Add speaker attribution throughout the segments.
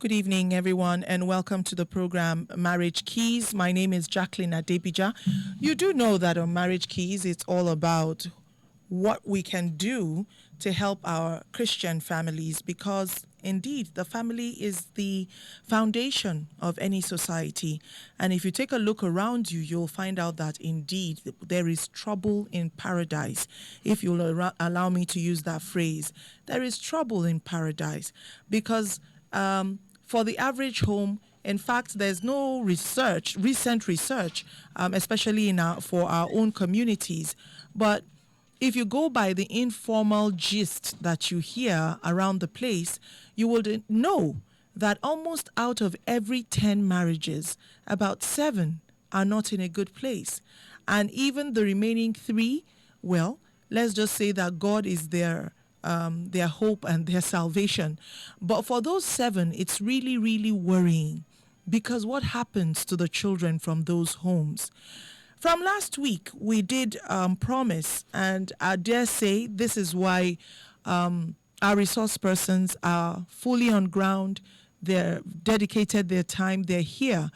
Speaker 1: Good evening, everyone, and welcome to the program Marriage Keys. My name is Jacqueline Adebija. You do know that on Marriage Keys, it's all about what we can do to help our Christian families, because indeed the family is the foundation of any society. And if you take a look around you, you'll find out that indeed there is trouble in paradise. If you'll allow me to use that phrase, there is trouble in paradise, because for the average home, in fact, there's no recent research, especially for our own communities. But if you go by the informal gist that you hear around the place, you would know that almost out of every 10 marriages, about 7 are not in a good place. And even the remaining 3, well, let's just say that God is their hope and their salvation. But for those 7, it's really, really worrying, because what happens to the children from those homes? From last week, we did promise, and I dare say this is why our resource persons are fully on ground. They're dedicated their time. They're here.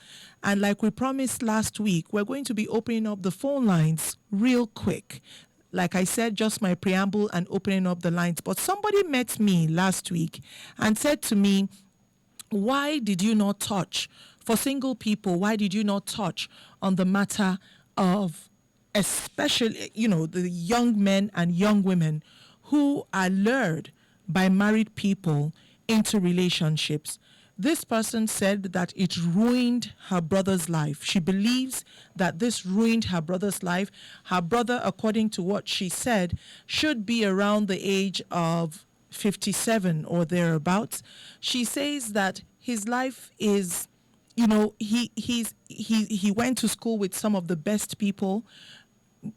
Speaker 1: And like we promised last week, we're going to be opening up the phone lines real quick. Like I said, just my preamble and opening up the lines. But somebody met me last week and said to me, why did you not touch, for single people, why did you not touch on the matter of especially, the young men and young women who are lured by married people into relationships? This person said that it ruined her brother's life. She believes that this ruined her brother's life. Her brother, according to what she said, should be around the age of 57 or thereabouts. She says that his life is, he went to school with some of the best people.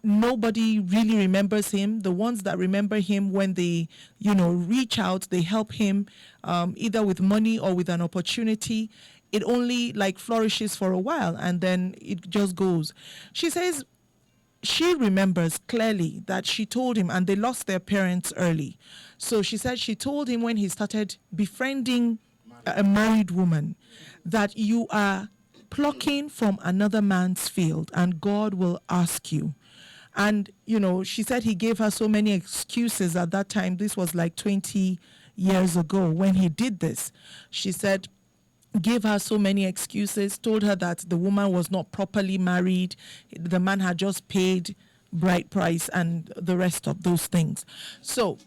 Speaker 1: Nobody really remembers him. The ones that remember him, when they, reach out, they help him either with money or with an opportunity. It only flourishes for a while and then it just goes. She says she remembers clearly that she told him, and they lost their parents early. So she said she told him when he started befriending a married woman that you are plucking from another man's field and God will ask you. And, she said he gave her so many excuses at that time. This was 20 years ago when he did this. She said, gave her so many excuses, told her that the woman was not properly married. The man had just paid bride price and the rest of those things. So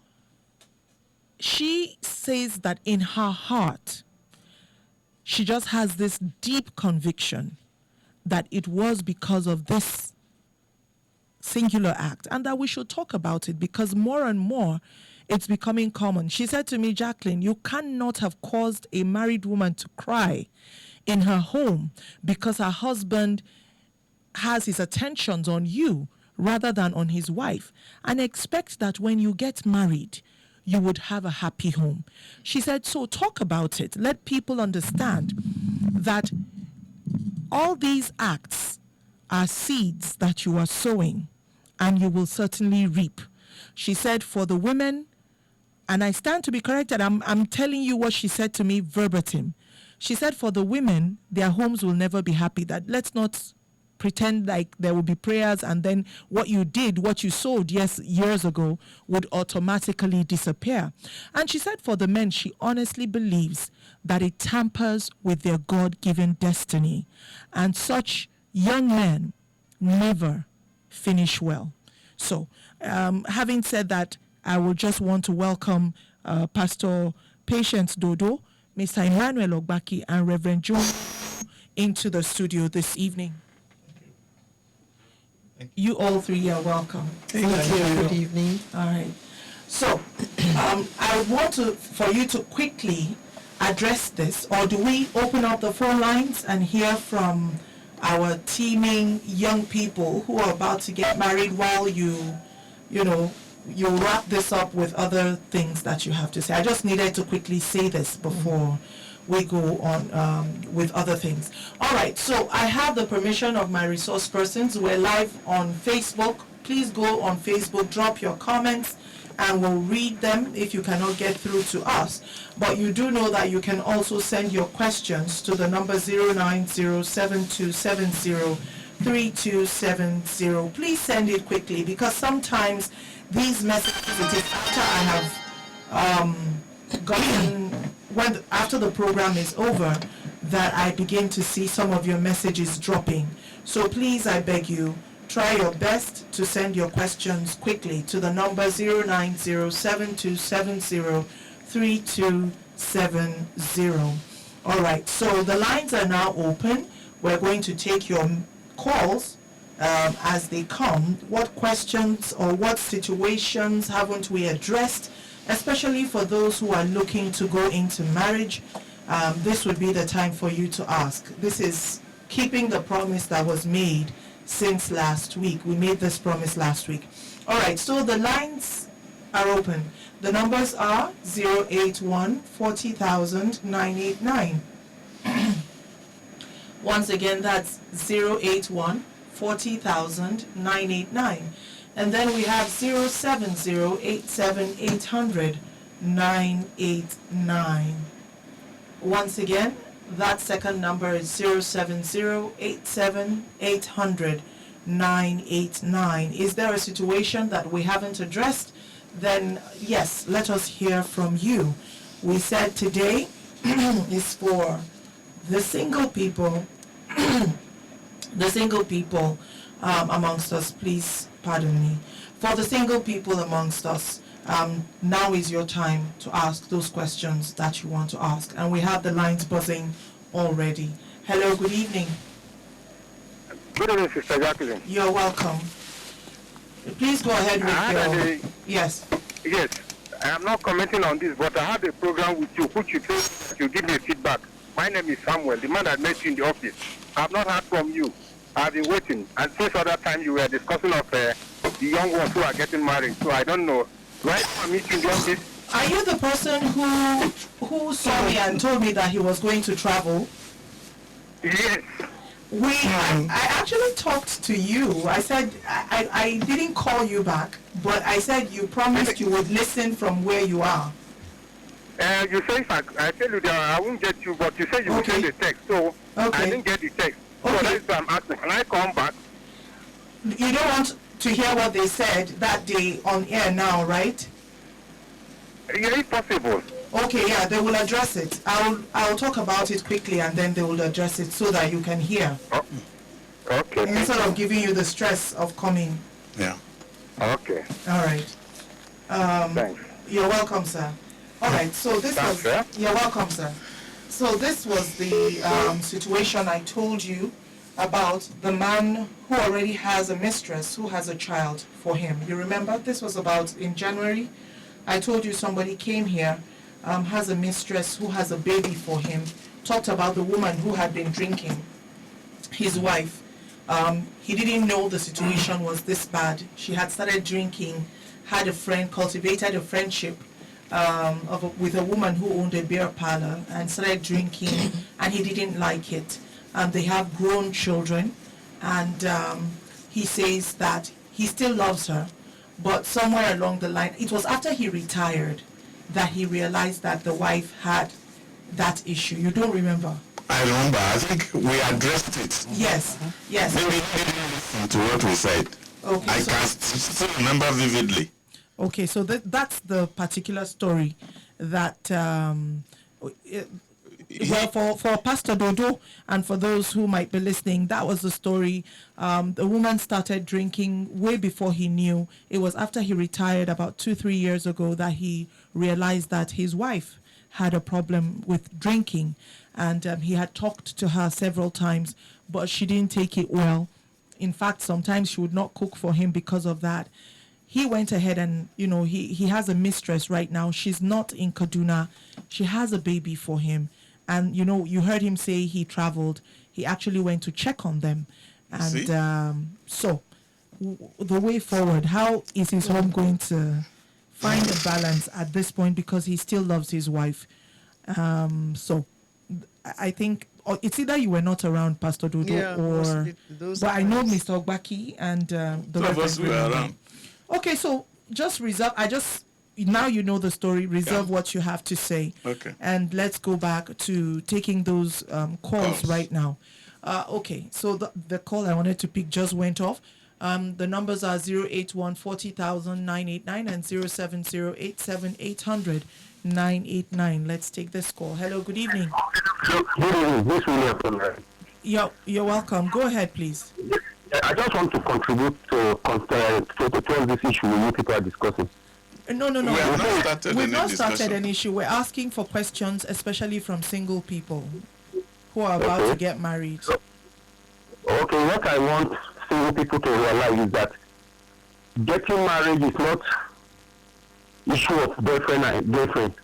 Speaker 1: she says that in her heart, she just has this deep conviction that it was because of this singular act, and that we should talk about it, because more and more it's becoming common. She said to me, Jacqueline, you cannot have caused a married woman to cry in her home because her husband has his attentions on you rather than on his wife, and expect that when you get married, you would have a happy home. She said, so talk about it. Let people understand that all these acts are seeds that you are sowing, and you will certainly reap. She said for the women, and I stand to be corrected, I'm telling you what she said to me verbatim. She said for the women, their homes will never be happy. That let's not pretend like there will be prayers and then what you sowed years ago would automatically disappear. And she said for the men, she honestly believes that it tampers with their God-given destiny. And such young men never finish well. So, having said that, I would just want to welcome Pastor Patience Dodo, Mr. Emmanuel Ogbaki, and Reverend John into the studio this evening. You all 3 are welcome.
Speaker 2: Thank you. Good evening.
Speaker 1: All right. So, I want for you to quickly address this, or do we open up the phone lines and hear from our teeming young people who are about to get married while you wrap this up with other things that you have to say? I just needed to quickly say this before we go on with other things. All right, so I have the permission of my resource persons. We're live on Facebook. Please go on Facebook, drop your comments, and we'll read them if you cannot get through to us. But you do know that you can also send your questions to the number 09072703270. Please send it quickly, because sometimes these messages, it is after I have after the program is over, that I begin to see some of your messages dropping. So please, I beg you, try your best to send your questions quickly to the number 09072703270. All right, so the lines are now open. We're going to take your calls as they come. What questions or what situations haven't we addressed, especially for those who are looking to go into marriage? This would be the time for you to ask. This is keeping the promise that was made since last week. We made this promise last week. All right, so the lines are open. The numbers are 081 40,000 989. Once again, that's 081 40,000 989. And then we have 070 87800 989. Once again, that second number is 070 87800 989. Is there a situation that we haven't addressed? Then yes, let us hear from you. We said today is for the single people, amongst us. Please pardon me. For the single people amongst us, now is your time to ask those questions that you want to ask. And we have the lines buzzing already. Hello, good evening.
Speaker 3: Good evening, Sister Jacqueline.
Speaker 1: You're welcome. Please go ahead with your... Yes.
Speaker 3: Yes, I am not commenting on this, but I had a program with you, which you said you give me feedback. My name is Samuel, the man that met you in the office. I have not heard from you. I have been waiting. And since other time you were discussing of the young ones who are getting married. So I don't know. Right now I meet you in the office.
Speaker 1: Are you the person who saw me and told me that he was going to travel?
Speaker 3: Yes.
Speaker 1: I actually talked to you. I said I didn't call you back, but I said you promised you would listen from where you are.
Speaker 3: You say I tell you that I won't get you, but you say you will send the text. So I didn't get the text. So that's why I'm asking. Can I come back?
Speaker 1: You don't want to hear what they said that day on air now, right?
Speaker 3: Yeah, it's possible.
Speaker 1: Okay, yeah, they will address it. I'll talk about it quickly, and then they will address it so that you can hear.
Speaker 3: Oh, okay.
Speaker 1: Instead of giving you the stress of coming.
Speaker 4: Yeah.
Speaker 3: Okay.
Speaker 1: All right.
Speaker 3: Thanks.
Speaker 1: You're welcome, sir. All right, so this
Speaker 3: Thanks,
Speaker 1: was...
Speaker 3: sir.
Speaker 1: You're welcome, sir. So this was the situation I told you about, the man who already has a mistress who has a child for him. You remember? This was about in January. I told you somebody came here, has a mistress who has a baby for him, talked about the woman who had been drinking, his wife. He didn't know the situation was this bad. She had started drinking, had a friend, cultivated a friendship with a woman who owned a beer parlor, and started drinking, and he didn't like it. They have grown children, and he says that he still loves her, but somewhere along the line, it was after he retired that he realized that the wife had that issue. You don't remember?
Speaker 4: I remember. I think we addressed it.
Speaker 1: Yes, yes.
Speaker 4: Maybe you didn't listen to what we said.
Speaker 1: Okay,
Speaker 4: I
Speaker 1: so-
Speaker 4: can still remember vividly.
Speaker 1: Okay, so that's the particular story that, well, for Pastor Dodo and for those who might be listening, that was the story. The woman started drinking way before he knew. It was after he retired about 2-3 years ago that he realized that his wife had a problem with drinking, and he had talked to her several times, but she didn't take it well. In fact, sometimes she would not cook for him because of that. He went ahead and, he has a mistress right now. She's not in Kaduna. She has a baby for him. And, you heard him say he traveled. He actually went to check on them. And the way forward, how is his home going to find a balance at this point, because he still loves his wife? I think it's either you were not around, Pastor Dodo, or... But I know Mr. Ogbaki and the
Speaker 4: Two of us were around.
Speaker 1: Okay, so just reserve. Now you know the story. Reserve what you have to say.
Speaker 4: Okay.
Speaker 1: And let's go back to taking those calls right now. Okay. So the call I wanted to pick just went off. The numbers are 081 40,000 989 and 070 800 989. Let's take this call. Hello. Good evening.
Speaker 3: Good evening. This William.
Speaker 1: You're welcome. Go ahead, please.
Speaker 3: I just want to contribute to tell this issue you people are discussing.
Speaker 1: No.
Speaker 4: We have not started
Speaker 1: We've
Speaker 4: any
Speaker 1: not
Speaker 4: discussion.
Speaker 1: started an issue. We're asking for questions, especially from single people who are about to get married.
Speaker 3: Okay, what I want single people to realize is that getting married is not issue of boyfriend and girlfriend.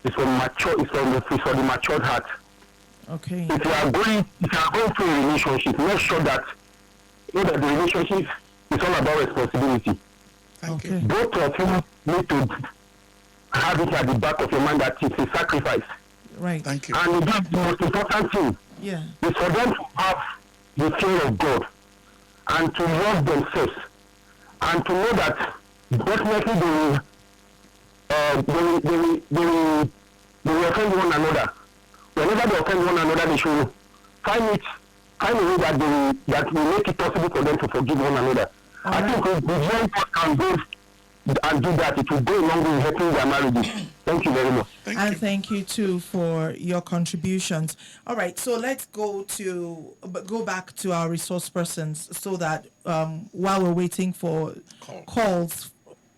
Speaker 3: It's for the matured heart.
Speaker 1: Okay.
Speaker 3: If you are going through a relationship, make sure that the relationship is all about responsibility.
Speaker 4: Thank
Speaker 1: Okay.
Speaker 4: you.
Speaker 3: Both of you need to have it at the back of your mind that it's a sacrifice.
Speaker 1: Right.
Speaker 4: Thank you.
Speaker 3: And the most important thing
Speaker 1: Yeah.
Speaker 3: is for them to have the fear of God and to love themselves and to know that definitely they will offend one another. Whenever they offend one another, they should find a way that will make it possible for them to forgive one another. I think if the young people can go and do that, it will go a long way in helping their marriages. Thank you very much.
Speaker 1: And thank you too for your contributions. All right, so let's go back to our resource persons so that while we're waiting for calls,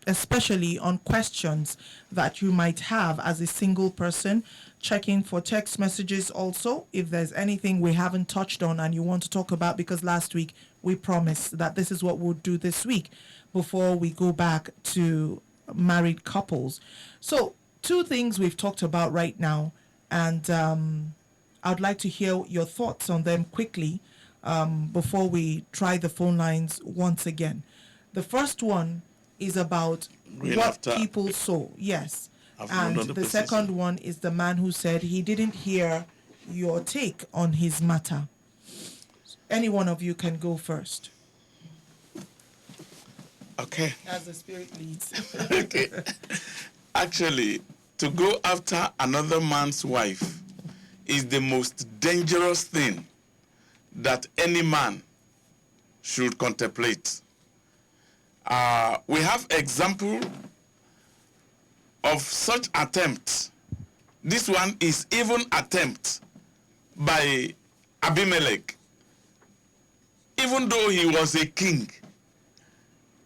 Speaker 1: especially on questions that you might have as a single person, checking for text messages also if there's anything we haven't touched on and you want to talk about, because last week we promised that this is what we'll do this week before we go back to married couples. So 2 things we've talked about right now, and I'd like to hear your thoughts on them quickly before we try the phone lines once again. The first one is about
Speaker 4: Going
Speaker 1: what
Speaker 4: after
Speaker 1: people saw. Yes.
Speaker 4: I've
Speaker 1: And
Speaker 4: known other
Speaker 1: the
Speaker 4: persons.
Speaker 1: second one is the man who said he didn't hear your take on his matter. Any one of you can go first.
Speaker 4: Okay.
Speaker 1: As the Spirit leads.
Speaker 4: Okay. Actually, to go after another man's wife is the most dangerous thing that any man should contemplate. We have example of such attempts. This one is even attempt by Abimelech, even though he was a king.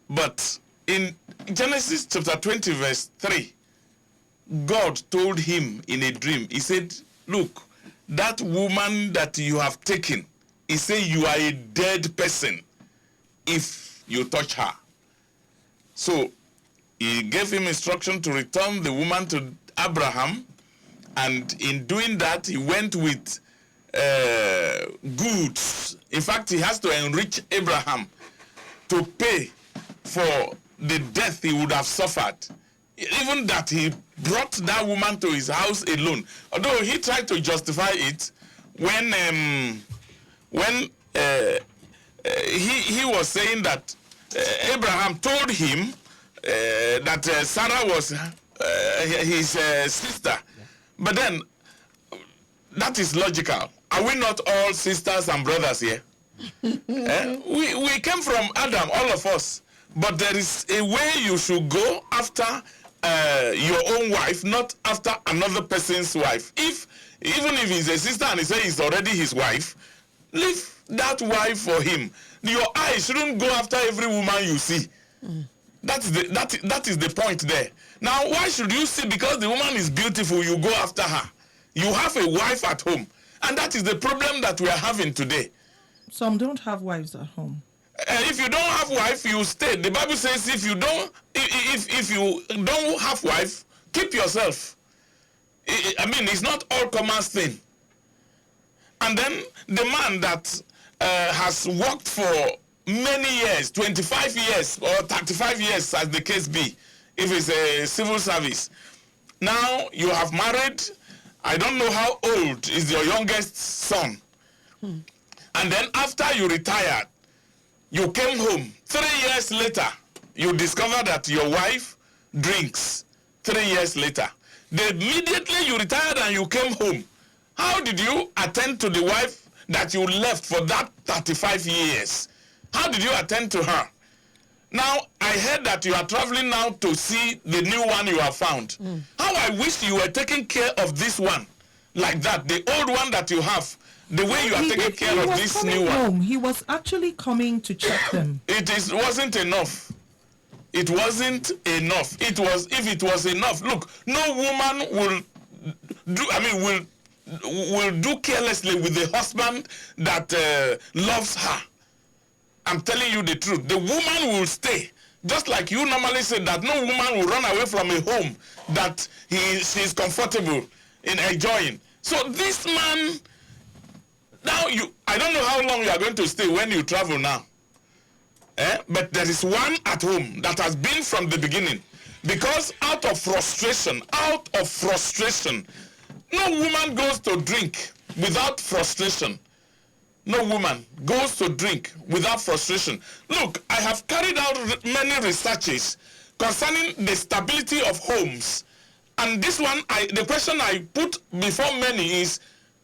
Speaker 4: But in Genesis chapter 20 verse 3, God told him in a dream, he said, look, that woman that you have taken, he said you are a dead person if you touch her. So he gave him instruction to return the woman to Abraham, and in doing that he went with goods. In fact, he has to enrich Abraham to pay for the death he would have suffered. Even that he brought that woman to his house alone. Although he tried to justify it when he was saying that Abraham told him that Sarah was his sister. But then, that is logical. Are we not all sisters and brothers here? We came from Adam, all of us. But there is a way you should go after your own wife, not after another person's wife. Even if he's a sister and he says he's already his wife, leave that wife for him. Your eyes shouldn't go after every woman you see. That is the point there. Now, why should you see because the woman is beautiful, you go after her? You have a wife at home. And that is the problem that we are having today.
Speaker 1: Some don't have wives at home.
Speaker 4: If you don't have wife, you stay. The Bible says if you don't have wife, keep yourself. I mean, it's not all commerce thing. And then the man that has worked for many years, 25 years or 35 years as the case be, if it's a civil service. Now you have married, I don't know how old is your youngest son. And then after you retired, you came home. 3 years later, you discover that your wife drinks 3 years later. Then immediately you retired and you came home. How did you attend to the wife that you left for that 35 years? How did you attend to her? Now, I heard that you are traveling now to see the new one you have found. How I wish you were taking care of this one like that, the old one that you have, the way you are taking care of this new one.
Speaker 1: Home. He was actually coming to check them.
Speaker 4: Wasn't enough. It wasn't enough. It was, if it was enough, look, no woman will do carelessly with the husband that loves her. I'm telling you the truth. The woman will stay. Just like you normally say that no woman will run away from a home that she's comfortable in enjoying. So this man, now I don't know how long you are going to stay when you travel now. But there is one at home that has been from the beginning. Because out of frustration, no woman goes to drink without frustration. No woman goes to drink without frustration. Look, I have carried out many researches concerning the stability of homes. And this one, the question I put before many is,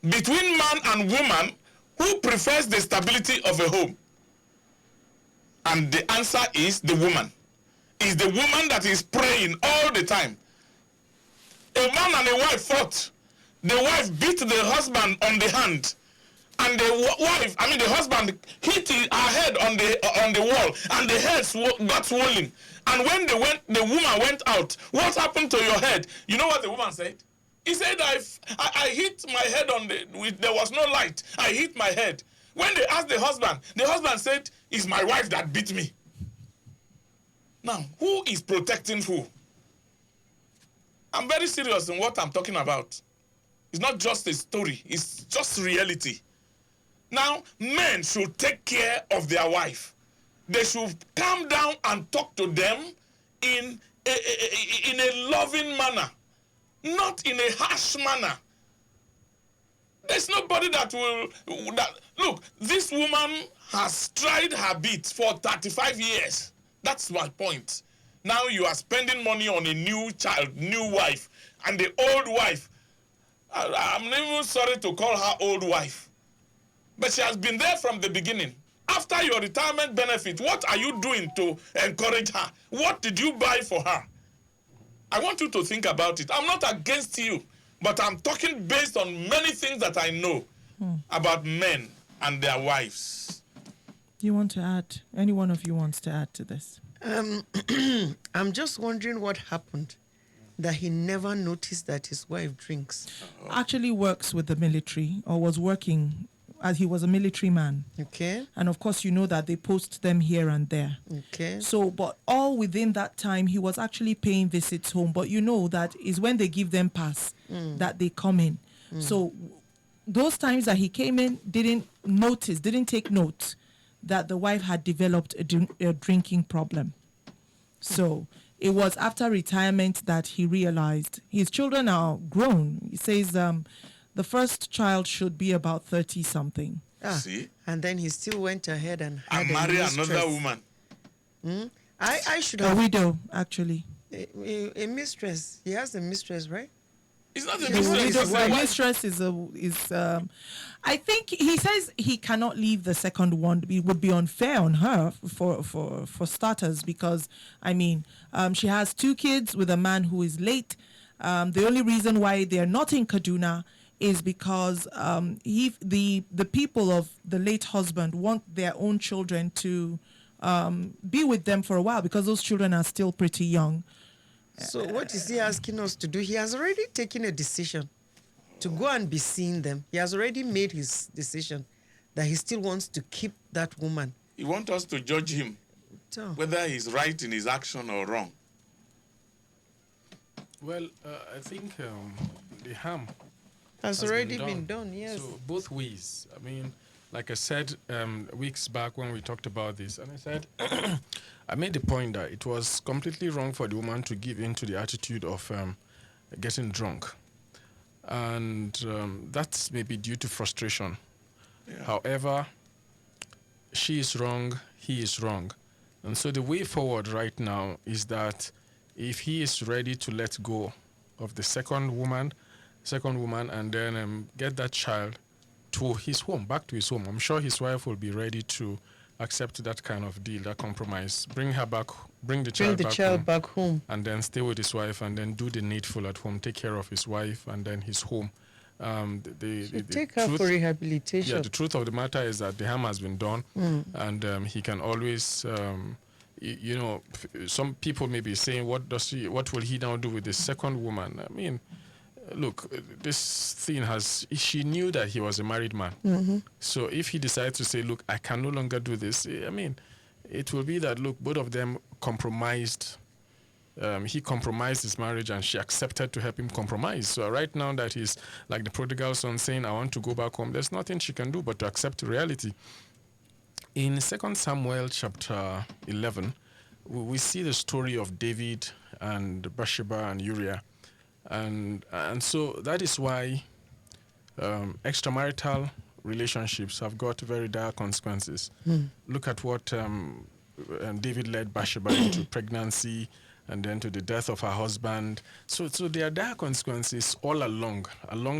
Speaker 4: between man and woman, who prefers the stability of a home? And the answer is the woman. It's the woman that is praying all the time. A man and a wife fought. The wife beat the husband on the hand. And the husband hit her head on the wall, and the head got swollen. And when the woman went out, what happened to your head? You know what the woman said? He said, I hit my head there was no light. I hit my head. When they asked the husband said, it's my wife that beat me. Now, who is protecting who? I'm very serious in what I'm talking about. It's not just a story, it's just reality. Now, men should take care of their wife. They should calm down and talk to them in a loving manner, not in a harsh manner. There's nobody look, this woman has tried her bit for 35 years. That's my point. Now you are spending money on a new child, new wife, and the old wife. I'm not even sorry to call her old wife. But she has been there from the beginning. After your retirement benefit, what are you doing to encourage her? What did you buy for her? I want you to think about it. I'm not against you, but I'm talking based on many things that I know about men and their wives.
Speaker 1: Do you want to add? Any one of you wants to add to this?
Speaker 2: I'm just wondering what happened that he never noticed that his wife drinks.
Speaker 1: Actually works with the military, or was working as he was a military man.
Speaker 2: Okay.
Speaker 1: And of course, you know that they post them here and there.
Speaker 2: Okay.
Speaker 1: So, but all within that time, he was actually paying visits home. But you know that is when they give them pass that they come in. So those times that he came in, didn't take note that the wife had developed a drinking problem. So it was after retirement that he realized his children are grown. He says the first child should be about 30-something.
Speaker 4: See?
Speaker 2: And then he still went ahead and had
Speaker 4: marry
Speaker 2: mistress.
Speaker 4: another woman.
Speaker 2: I should
Speaker 1: A
Speaker 2: have
Speaker 1: widow, actually.
Speaker 2: a mistress. He has a mistress, right?
Speaker 4: It's not a
Speaker 2: The
Speaker 4: mistress.
Speaker 1: The mistress is I think he says he cannot leave the second one. It would be unfair on her for starters, because she has 2 kids with a man who is late. The only reason why they're not in Kaduna is because the people of the late husband want their own children to be with them for a while, because those children are still pretty young.
Speaker 2: So what is he asking us to do? He has already taken a decision to go and be seeing them. He has already made his decision that he still wants to keep that woman.
Speaker 4: He wants us to judge him,
Speaker 2: So,
Speaker 4: whether he's right in his action or wrong.
Speaker 5: Well, I think the harm
Speaker 2: has already been done, yes.
Speaker 5: So both ways. I mean, like I said weeks back when we talked about this, and I said, I made the point that it was completely wrong for the woman to give in to the attitude of getting drunk. And that's maybe due to frustration. Yeah. However, she is wrong, he is wrong. And so the way forward right now is that if he is ready to let go of the second woman, and then get that child to his home, back to his home, I'm sure his wife will be ready to accept that kind of deal, that compromise. Bring her back, bring the child,
Speaker 2: back home.
Speaker 5: and then stay with his wife, and then do the needful at home, take care of his wife, and then his home.
Speaker 2: Take her for rehabilitation.
Speaker 5: Yeah, the truth of the matter is that the harm has been done, and he can always, some people may be saying, what will he now do with the second woman? I mean, look, this thing she knew that he was a married man. So if he decides to say, look, I can no longer do this, I mean, it will be that, look, both of them compromised. He compromised his marriage and she accepted to help him compromise. So right now that he's like the prodigal son saying, I want to go back home, there's nothing she can do but to accept reality. In 2 Samuel chapter 11, we see the story of David and Bathsheba and Uriah. And so that is why extramarital relationships have got very dire consequences. Look at what David led Bathsheba into pregnancy, and then to the death of her husband. So there are dire consequences all along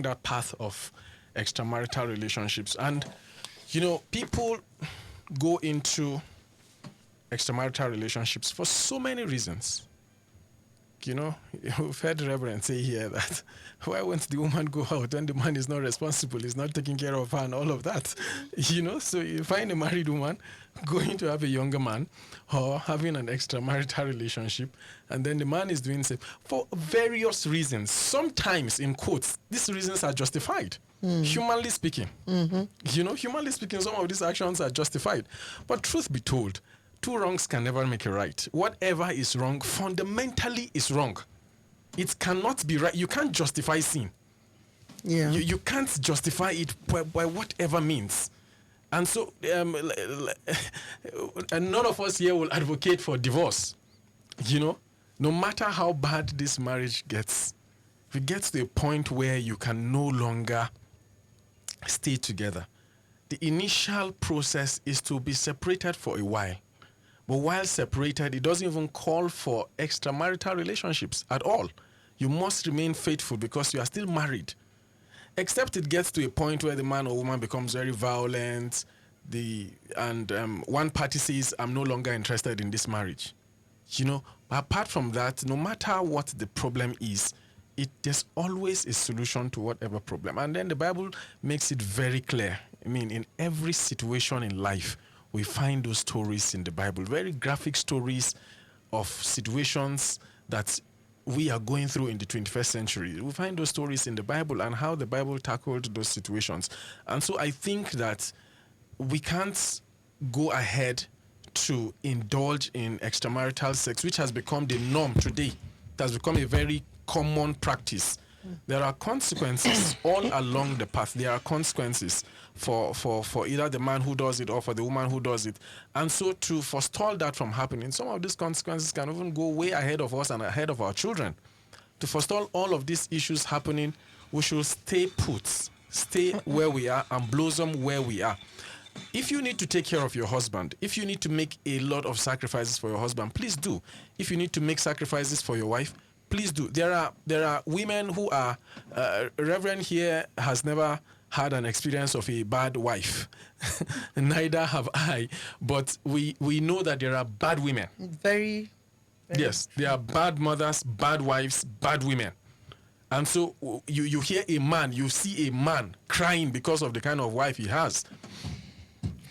Speaker 5: that path of extramarital relationships. And, people go into extramarital relationships for so many reasons. We've heard the Reverend say here that why won't the woman go out when the man is not responsible, is not taking care of her and all of that? So you find a married woman going to have a younger man or having an extramarital relationship, and then the man is doing the same for various reasons. Sometimes, in quotes, these reasons are justified. Humanly speaking. Humanly speaking, some of these actions are justified. But truth be told, two wrongs can never make a right. Whatever is wrong fundamentally is wrong. It cannot be right. You can't justify sin.
Speaker 2: Yeah.
Speaker 5: You can't justify it by whatever means. And so and none of us here will advocate for divorce. No matter how bad this marriage gets, if it gets to a point where you can no longer stay together, the initial process is to be separated for a while. But while separated, it doesn't even call for extramarital relationships at all. You must remain faithful because you are still married. Except it gets to a point where the man or woman becomes very violent, and one party says, I'm no longer interested in this marriage. Apart from that, no matter what the problem is, there's always a solution to whatever problem. And then the Bible makes it very clear. I mean, in every situation in life, we find those stories in the Bible, very graphic stories of situations that we are going through in the 21st century. We find those stories in the Bible and how the Bible tackled those situations. And so I think that we can't go ahead to indulge in extramarital sex, which has become the norm today. It has become a very common practice. There are consequences all along the path. There are consequences for either the man who does it or for the woman who does it. And so to forestall that from happening, some of these consequences can even go way ahead of us and ahead of our children. To forestall all of these issues happening, we should stay put, stay where we are and blossom where we are. If you need to take care of your husband, if you need to make a lot of sacrifices for your husband, please do. If you need to make sacrifices for your wife, please do. There are women who are, Reverend here has never had an experience of a bad wife. Neither have I. But we know that there are bad women.
Speaker 2: Very.
Speaker 5: Yes, there are bad mothers, bad wives, bad women. And so you hear a man, you see a man crying because of the kind of wife he has.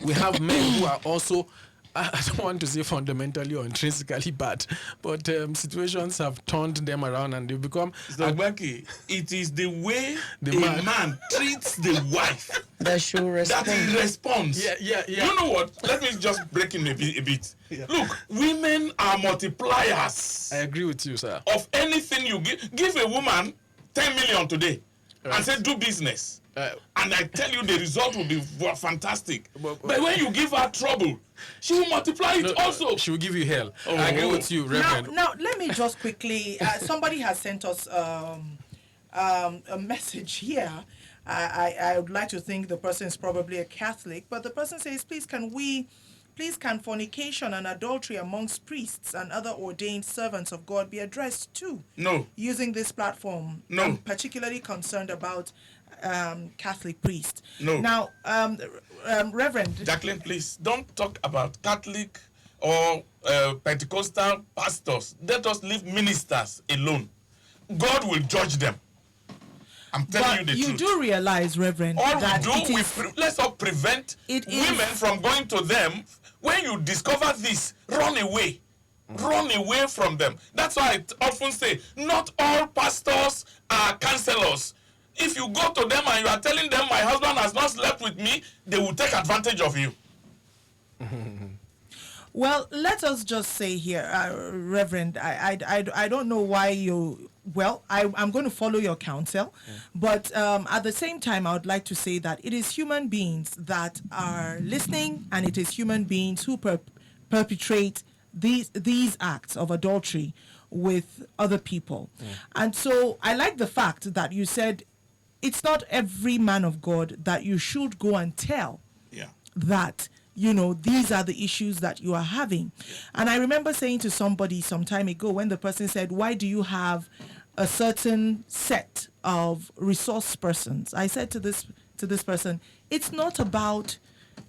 Speaker 5: We have men who are also, I don't want to say fundamentally or intrinsically bad, but situations have turned them around and they've become...
Speaker 4: Zagbaki, it is the way a man treats the wife
Speaker 2: that should respond.
Speaker 4: That he responds.
Speaker 5: Yeah.
Speaker 4: You know what? Let me just break in a bit. Yeah. Look, women are multipliers.
Speaker 5: I agree with you, sir.
Speaker 4: Of anything you give. Give a woman 10 million today and say do business. And I tell you, the result will be fantastic. But when you give her trouble, she will multiply it also.
Speaker 5: She will give you hell. Oh. I agree with you, Reverend.
Speaker 1: Now, let me just quickly, somebody has sent us a message here. I would like to think the person is probably a Catholic, but the person says, please, can we Please, can fornication and adultery amongst priests and other ordained servants of God be addressed too?
Speaker 4: No.
Speaker 1: Using this platform.
Speaker 4: No.
Speaker 1: I'm particularly concerned about Catholic priests.
Speaker 4: No.
Speaker 1: Now, Reverend.
Speaker 4: Jacqueline, please don't talk about Catholic or Pentecostal pastors. Let us leave ministers alone. God will judge them. I'm telling you the truth.
Speaker 1: You do realize, Reverend,
Speaker 4: All
Speaker 1: that
Speaker 4: we do, let's not prevent women from going to them. When you discover this, run away. Run away from them. That's why I often say, not all pastors are counselors. If you go to them and you are telling them, my husband has not slept with me, they will take advantage of you.
Speaker 1: Well, let us just say here, Reverend, I don't know why you... Well, I'm going to follow your counsel, but at the same time, I would like to say that it is human beings that are listening, and it is human beings who perpetrate these acts of adultery with other people. And so I like the fact that you said it's not every man of God that you should go and tell that, these are the issues that you are having. And I remember saying to somebody some time ago, when the person said, why do you have a certain set of resource persons? I said to this person, it's not about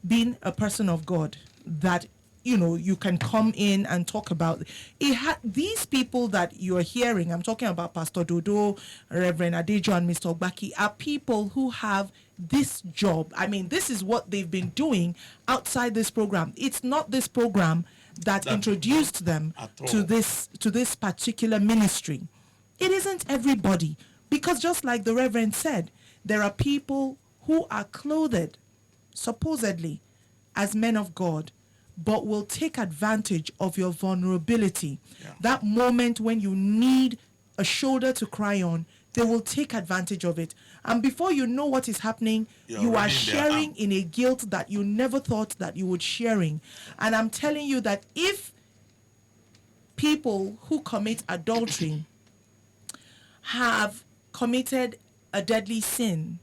Speaker 1: being a person of God that you can come in and talk about it. These people that you're hearing, I'm talking about Pastor Dodo, Reverend Adejo, and Mr. Ogbaki, are people who have this job. I mean, this is what they've been doing outside this program. It's not this program that introduced them to this particular ministry. It isn't everybody, because just like the Reverend said, there are people who are clothed supposedly as men of God, but will take advantage of your vulnerability. That moment when you need a shoulder to cry on, they will take advantage of it. And before you know what is happening, you are sharing in a guilt that you never thought that you would sharing. And I'm telling you that if people who commit adultery have committed a deadly sin,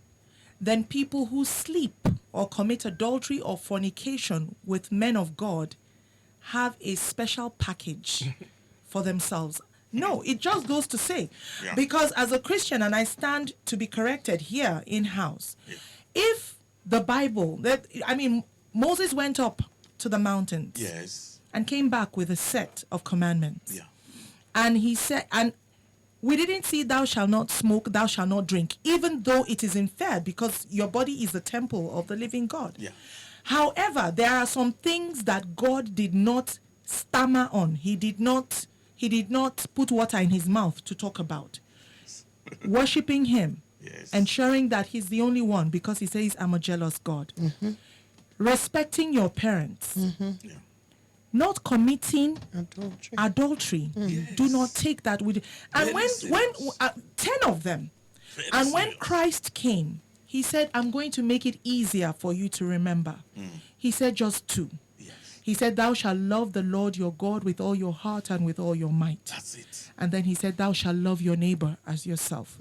Speaker 1: then people who sleep or commit adultery or fornication with men of God have a special package for themselves. No, it just goes to say, because as a Christian, and I stand to be corrected here in-house, if the Bible, Moses went up to the mountains and came back with a set of commandments. And he said, and we didn't see thou shalt not smoke, thou shalt not drink, even though it is inferred because your body is the temple of the living God. However, there are some things that God did not stammer on. He did not put water in his mouth to talk about. Worshipping him, ensuring that he's the only one, because he says, I'm a jealous God. Respecting your parents. Not committing adultery. Do not take that with you. And when 10 of them, and when Christ came, he said, I'm going to make it easier for you to remember. He said just 2. He said, thou shalt love the Lord your God with all your heart and with all your might.
Speaker 4: That's it.
Speaker 1: And then he said, thou shalt love your neighbor as yourself.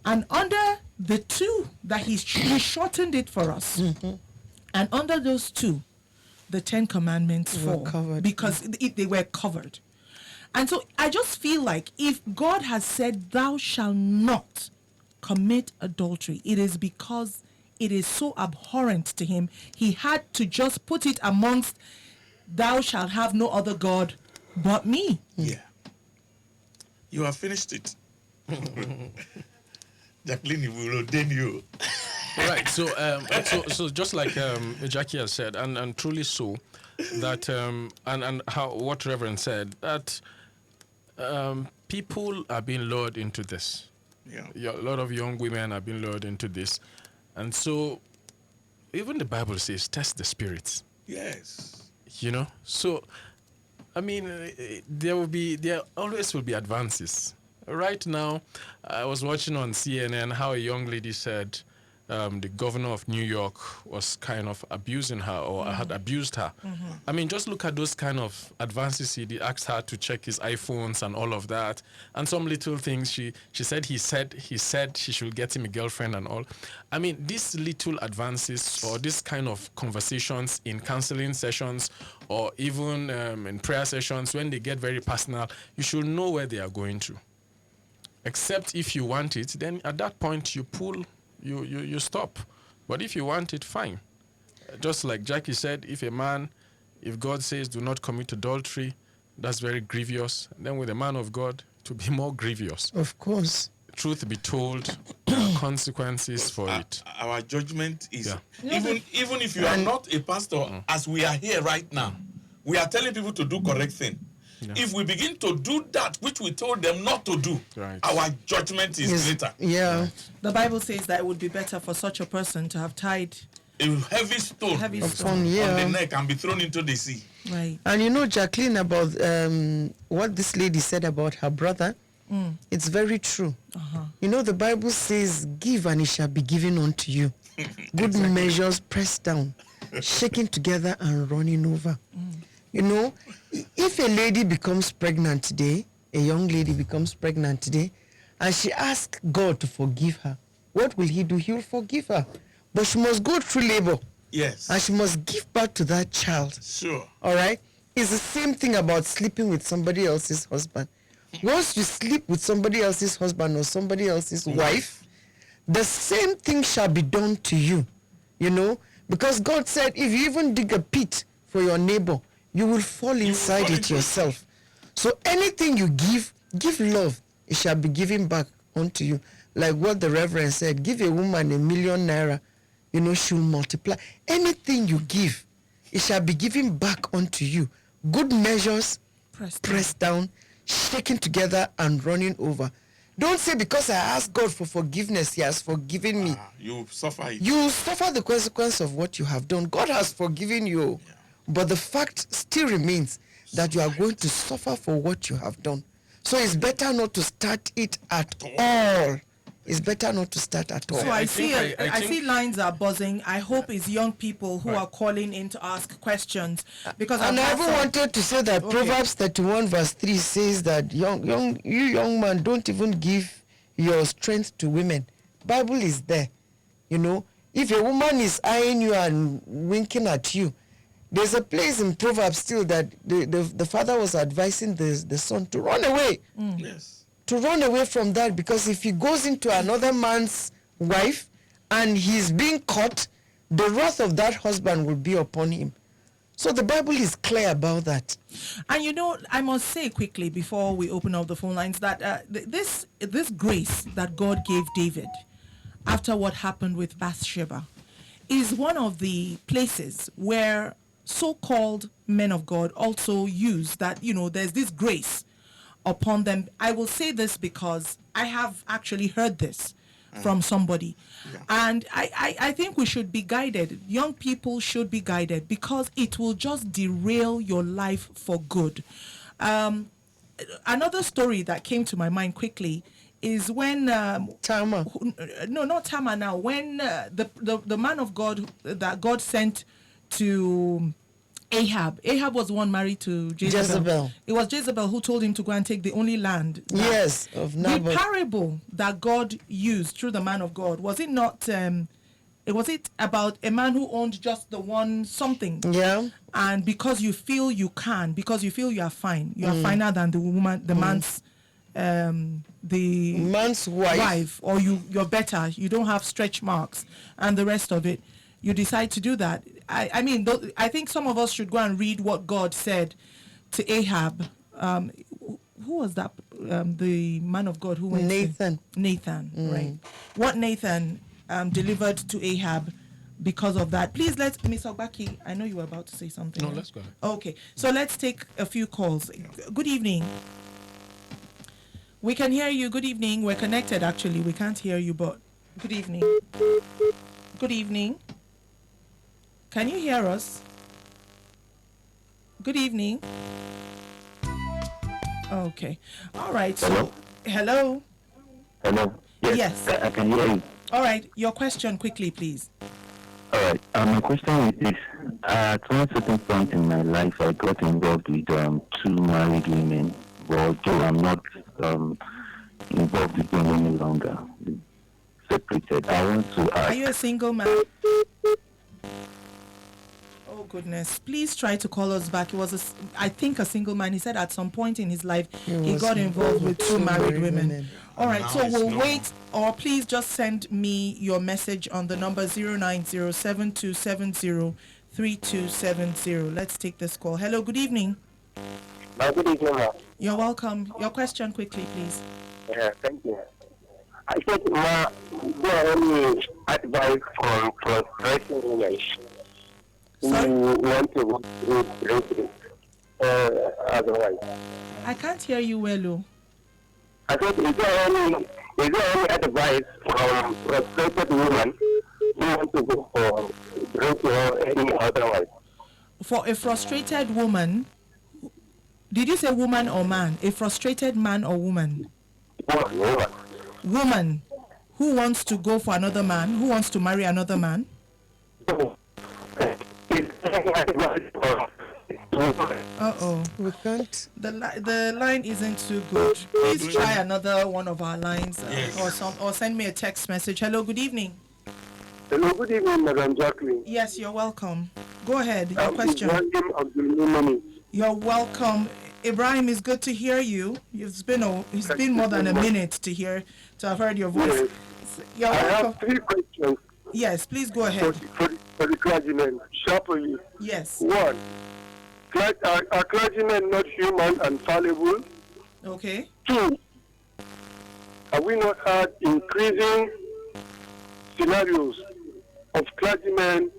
Speaker 1: And under the 2 that he shortened it for us, and under those 2, the 10 commandments fall
Speaker 2: covered.
Speaker 1: Because they were covered. And so I just feel like if God has said, thou shalt not commit adultery, it is because it is so abhorrent to him. He had to just put it amongst, thou shalt have no other God but me.
Speaker 4: You have finished it. Jacqueline will ordain you.
Speaker 5: Right. So just like Jackie has said, and truly so, that and how what Reverend said, that people are being lured into this. A lot of young women are being lured into this, and so even the Bible says, test the spirits. So I mean, there always will be advances. Right now, I was watching on CNN how a young lady said the governor of New York was kind of abusing her or had abused her. I mean, just look at those kind of advances. He asked her to check his iPhones and all of that, and some little things. She said he said she should get him a girlfriend and all. I mean, these little advances or this kind of conversations in counseling sessions or even in prayer sessions, when they get very personal, you should know where they are going to. Except if you want it, then at that point you pull. You stop. But if you want it, fine. Just like Jackie said, if God says do not commit adultery, that's very grievous. Then with a man of God, to be more grievous.
Speaker 2: Of course.
Speaker 5: Truth be told, there are consequences for it.
Speaker 4: Our judgment is,
Speaker 5: Yeah.
Speaker 4: even if you are not a pastor, as we are here right now, we are telling people to do correct thing.
Speaker 5: Yeah.
Speaker 4: If we begin to do that which we told them not to do,
Speaker 5: Right.
Speaker 4: our judgment is greater.
Speaker 2: Yeah.
Speaker 1: The Bible says that it would be better for such a person to have tied.
Speaker 4: A heavy stone
Speaker 1: Heavy
Speaker 4: on
Speaker 1: stone.
Speaker 2: Yeah.
Speaker 4: the neck and be thrown into the sea.
Speaker 1: Right.
Speaker 2: And you know, Jacqueline, about what this lady said about her brother, it's very true. You know, the Bible says, give and it shall be given unto you. Good measures pressed down, shaken together and running over. You know, if a lady becomes pregnant today, a young lady becomes pregnant today, and she asks God to forgive her, what will he do? He will forgive her. But she must go through labor.
Speaker 4: Yes.
Speaker 2: And she must give birth to that child.
Speaker 4: Sure.
Speaker 2: All right? It's the same thing about sleeping with somebody else's husband. Once you sleep with somebody else's husband or somebody else's wife, the same thing shall be done to you. You know? Because God said, if you even dig a pit for your neighbor, you will fall inside
Speaker 4: fall
Speaker 2: it
Speaker 4: into it.
Speaker 2: yourself. So anything you give love, it shall be given back unto you. Like what the Reverend said, give a woman ₦1,000,000, you know, she'll multiply. Anything you give, it shall be given back unto you. Good measures, pressed down, shaken together and running over. Don't say because I asked God for forgiveness, he has forgiven me.
Speaker 4: You suffer it.
Speaker 2: You suffer the consequence of what you have done. God has forgiven you. But the fact still remains that you are going to suffer for what you have done. So it's better not to start it at all. It's better not to start at all.
Speaker 1: So I see
Speaker 5: think-
Speaker 1: see lines are buzzing. I hope it's young people who are calling in to ask questions because
Speaker 2: And
Speaker 1: I've
Speaker 2: I
Speaker 1: had
Speaker 2: even
Speaker 1: some-
Speaker 2: wanted to say that
Speaker 1: Okay.
Speaker 2: Proverbs 31 verse 3 says that you young man, don't even give your strength to women. Bible is there. You know, if a woman is eyeing you and winking at you, there's a place in Proverbs still that the father was advising the son to run away.
Speaker 4: Yes.
Speaker 2: To run away from that, because if he goes into another man's wife and he's being caught, the wrath of that husband will be upon him. So the Bible is clear about that.
Speaker 1: And you know, I must say quickly before we open up the phone lines that this grace that God gave David after what happened with Bathsheba is one of the places where so-called men of God also use that, you know, there's this grace upon them. I will say this because I have actually heard this from somebody. And I think we should be guided. Young people should be guided because it will just derail your life for good. Another story that came to my mind quickly is when
Speaker 2: Tamar.
Speaker 1: no, not Tamar now, when the man of God that God sent to Ahab was the one married to Jezebel. It was Jezebel who told him to go and take the only land.
Speaker 2: Yes, of
Speaker 1: The
Speaker 2: Naboth.
Speaker 1: parable that God used through the man of God, was it not, was it about a man who owned just the one something?
Speaker 2: Yeah.
Speaker 1: And because you feel you can, because you feel you are fine, you are finer than the woman, the man's, the
Speaker 2: Man's wife.
Speaker 1: or you're better, you don't have stretch marks and the rest of it, you decide to do that. I mean, I think some of us should go and read what God said to Ahab. Who was that? The man of God who went
Speaker 2: Nathan.
Speaker 1: Nathan, right? What Nathan delivered to Ahab because of that. Please let Miss Ogbaki, I know you were about to say something.
Speaker 5: No,
Speaker 1: right?
Speaker 5: let's go ahead.
Speaker 1: Okay, so let's take a few calls. Good evening. We can hear you. Good evening. We're connected, actually. We can't hear you, but good evening. Good evening. Can you hear us? Good evening. Okay. All right. So, hello.
Speaker 6: Hello.
Speaker 1: Yes.
Speaker 6: I can hear you.
Speaker 1: All right, your question quickly, please.
Speaker 6: All right. My question is this: at one certain point in my life, I got involved with two married women, but though I'm not involved with them any longer, separated. I want to
Speaker 1: Are
Speaker 6: ask.
Speaker 1: you a single man? Oh goodness! Please try to call us back. He was, I think, a single man. He said at some point in his life he
Speaker 2: was
Speaker 1: got involved with two married women.
Speaker 2: women.
Speaker 1: All right,
Speaker 4: Now
Speaker 1: so
Speaker 4: it's
Speaker 1: we'll
Speaker 4: no
Speaker 1: wait, or please just send me your message on the number 09072703270. Let's take this call. Hello, good evening.
Speaker 3: Good evening, ma'am.
Speaker 1: You're welcome. Your question quickly, please.
Speaker 3: Yeah, thank you. I said, ma, there any advice from frustrating women who
Speaker 1: Sorry?
Speaker 3: want to go through breaking otherwise?
Speaker 1: I can't hear you well, oh.
Speaker 3: I said, is there any advice from frustrated women who want to go for breaking or any otherwise?
Speaker 1: For a frustrated woman, did you say woman or man? A frustrated man or woman?
Speaker 3: Woman.
Speaker 1: Woman who wants to go for another man, who wants to marry another man.
Speaker 3: Is there any advice from
Speaker 1: Uh-oh.
Speaker 2: We can't.
Speaker 1: The line isn't too good. Please try another one of our lines, or send me a text message. Hello, good evening.
Speaker 3: Hello, good evening, Madam Jacqueline.
Speaker 1: Yes, you're welcome. Go ahead, your question.
Speaker 3: Ibrahim Abdul-Mumin.
Speaker 1: You're welcome. Ibrahim, it's good to hear you. It's been more than a minute to have heard your voice. You're
Speaker 3: I
Speaker 1: welcome.
Speaker 3: have three questions
Speaker 1: Yes, please go
Speaker 3: for,
Speaker 1: ahead.
Speaker 3: for the clergymen. Sharply.
Speaker 1: Yes.
Speaker 3: One, are clergymen not human and fallible?
Speaker 1: Okay.
Speaker 3: Two, have we not had increasing scenarios of clergymen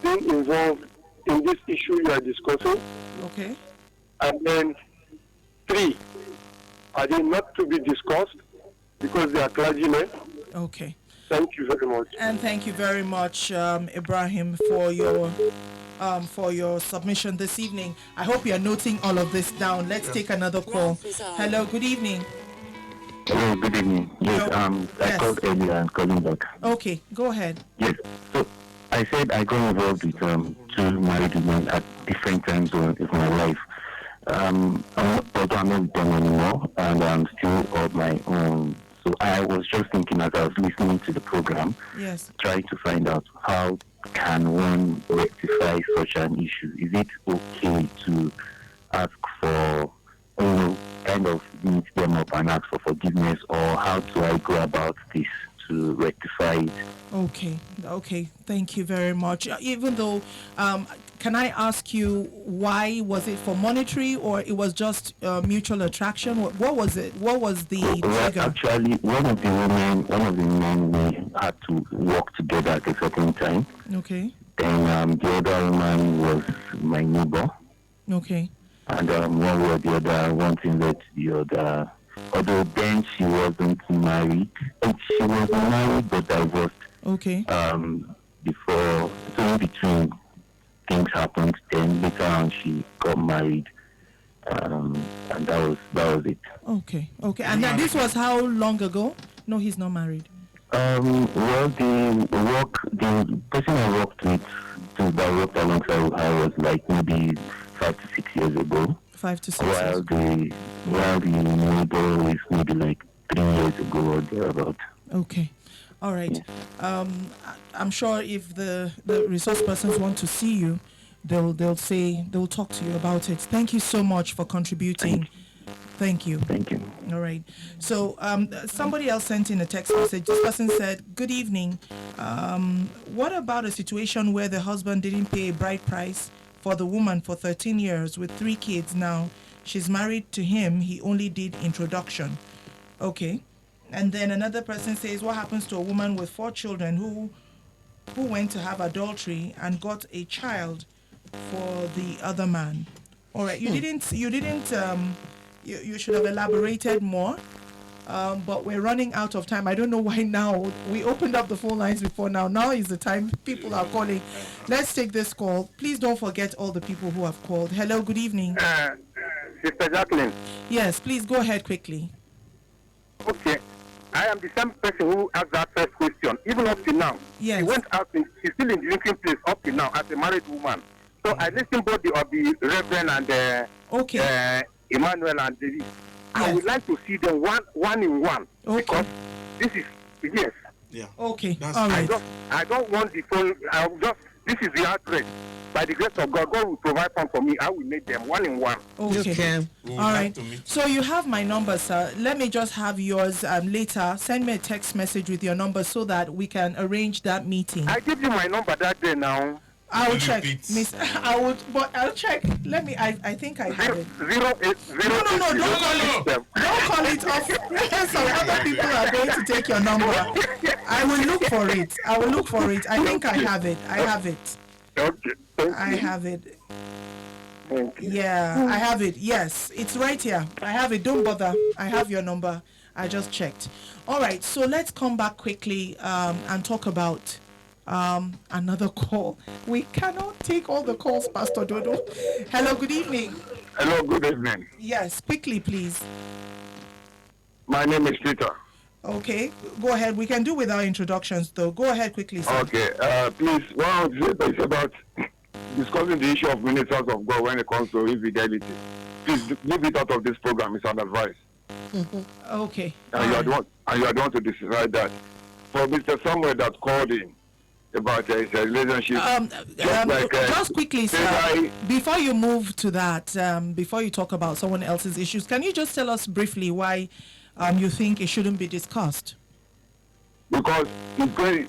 Speaker 3: being involved in this issue you are discussing?
Speaker 1: Okay.
Speaker 3: And then three, are they not to be discussed because they are clergymen?
Speaker 1: Okay.
Speaker 3: Thank you very much.
Speaker 1: And thank you very much, Ibrahim, for your submission this evening. I hope you are noting all of this down. Let's take another call. Hello, good evening.
Speaker 6: Hello, good evening. Yes, I
Speaker 1: Yes.
Speaker 6: called earlier and calling back.
Speaker 1: Okay, go ahead.
Speaker 6: Yes. So I said I got involved with two married women at different times of my life. Although I'm not with them anymore, and I'm still on my own. So I was just thinking as I was listening to the program,
Speaker 1: Yes.
Speaker 6: trying to find out how can one rectify such an issue. Is it okay to ask for, kind of meet them up and ask for forgiveness, or how do I go about this to rectify it?
Speaker 1: Okay. Thank you very much. Even though, can I ask you, why was it for monetary, or it was just mutual attraction? What was it? What was the
Speaker 6: Well,
Speaker 1: trigger?
Speaker 6: actually, one of the men, we had to work together at a certain time.
Speaker 1: Okay.
Speaker 6: Then the other woman was my neighbor,
Speaker 1: Okay.
Speaker 6: and one way or the other, one thing led to the other. Although then she wasn't married, she was married but divorced.
Speaker 1: Okay.
Speaker 6: Before, so in between things happened. Then later on, she got married, and that was it.
Speaker 1: Okay. And then this was how long ago? No, he's not married.
Speaker 6: Well, the person I worked with, that worked alongside her, was like maybe 5 to 6 years ago.
Speaker 1: 5 to 6
Speaker 6: While
Speaker 1: years.
Speaker 6: the neighbor is maybe like 3 years ago or thereabout.
Speaker 1: Okay. All right. I'm sure if the resource persons want to see you, they'll talk to you about it. Thank you so much for contributing. Thank you.
Speaker 6: Thank you.
Speaker 1: All right. So somebody else sent in a text message. This person said, "Good evening. What about a situation where the husband didn't pay a bride price for the woman for 13 years with 3 kids now? She's married to him. He only did introduction." Okay. And then another person says, "What happens to a woman with 4 children who went to have adultery and got a child for the other man?" All right. You should have elaborated more. But we're running out of time. I don't know why now. We opened up the phone lines before now. Now is the time people are calling. Let's take this call. Please don't forget all the people who have called. Hello, good evening.
Speaker 3: Sister Jacqueline.
Speaker 1: Yes, please go ahead quickly.
Speaker 3: Okay. I am the same person who asked that first question. Even up to now,
Speaker 1: Yes.
Speaker 3: she went out. She's still in the drinking place up to now as a married woman. So I listened both of the Reverend and
Speaker 1: Okay.
Speaker 3: Emmanuel and David. I
Speaker 1: Yes.
Speaker 3: would like to see them one in one
Speaker 1: Okay.
Speaker 3: because this is yes.
Speaker 4: Yeah.
Speaker 1: Okay.
Speaker 4: That's-
Speaker 1: All
Speaker 3: I
Speaker 1: right.
Speaker 3: don't want the phone. This is the address. By the grace of God, God will provide one for me. I will make them one in one.
Speaker 1: Okay.
Speaker 2: Okay.
Speaker 4: We would
Speaker 1: All
Speaker 4: like
Speaker 1: right.
Speaker 4: to meet.
Speaker 1: So you have my number, sir. Let me just have yours later. Send me a text message with your number so that we can arrange that meeting.
Speaker 3: I give you my number that day now.
Speaker 1: I will
Speaker 4: Will
Speaker 1: check,
Speaker 4: you beat-
Speaker 1: Miss. I would, but I'll check. Let me. I think I have it.
Speaker 3: 080.
Speaker 1: No, don't call it. Don't call it off. Some other people are going to take your number. I will look for it. I think I have it. I have it.
Speaker 3: Okay. Thank
Speaker 1: I
Speaker 3: you.
Speaker 1: have it.
Speaker 3: Thank you.
Speaker 1: Yeah, I have it. Yes, it's right here. I have it. Don't bother. I have your number. I just checked. All right. So let's come back quickly and talk about another call. We cannot take all the calls, Pastor Dodo. Hello. Good evening.
Speaker 3: Hello, good evening.
Speaker 1: Yes, quickly, please.
Speaker 3: My name is Peter.
Speaker 1: Okay, go ahead. We can do without introductions, though. Go ahead quickly, sir.
Speaker 3: Okay, please, what I want to say is about discussing the issue of ministers of God when it comes to infidelity. Please leave it out of this program. It's an advice.
Speaker 1: Okay.
Speaker 3: And you are the one to decide that. For Mr. Samuel that called in about his relationship,
Speaker 1: Just quickly, sir,
Speaker 3: I-
Speaker 1: before you move to that, before you talk about someone else's issues, can you just tell us briefly why you think it shouldn't be discussed?
Speaker 3: because it's going,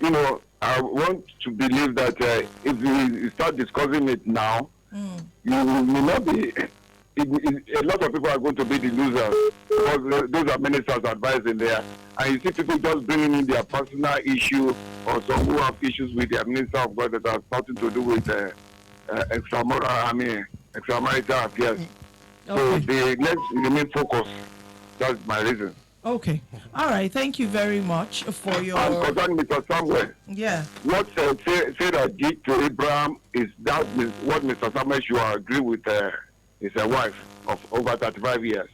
Speaker 3: I want to believe that if we start discussing it now, you may not be. A lot of people are going to be the losers because those are ministers advising there, and you see people just bringing in their personal issue or some who have issues with their minister of God that has nothing to do with extramarital affairs. So
Speaker 1: Okay.
Speaker 3: let's remain focused. That's my reason.
Speaker 1: Okay. All right. Thank you very much for
Speaker 3: And
Speaker 1: your.
Speaker 3: concerning Mr. Samuel,
Speaker 1: Yeah.
Speaker 3: what Sarah did to Abraham is that what Mr. Samuel should agree with his wife of over 35 years.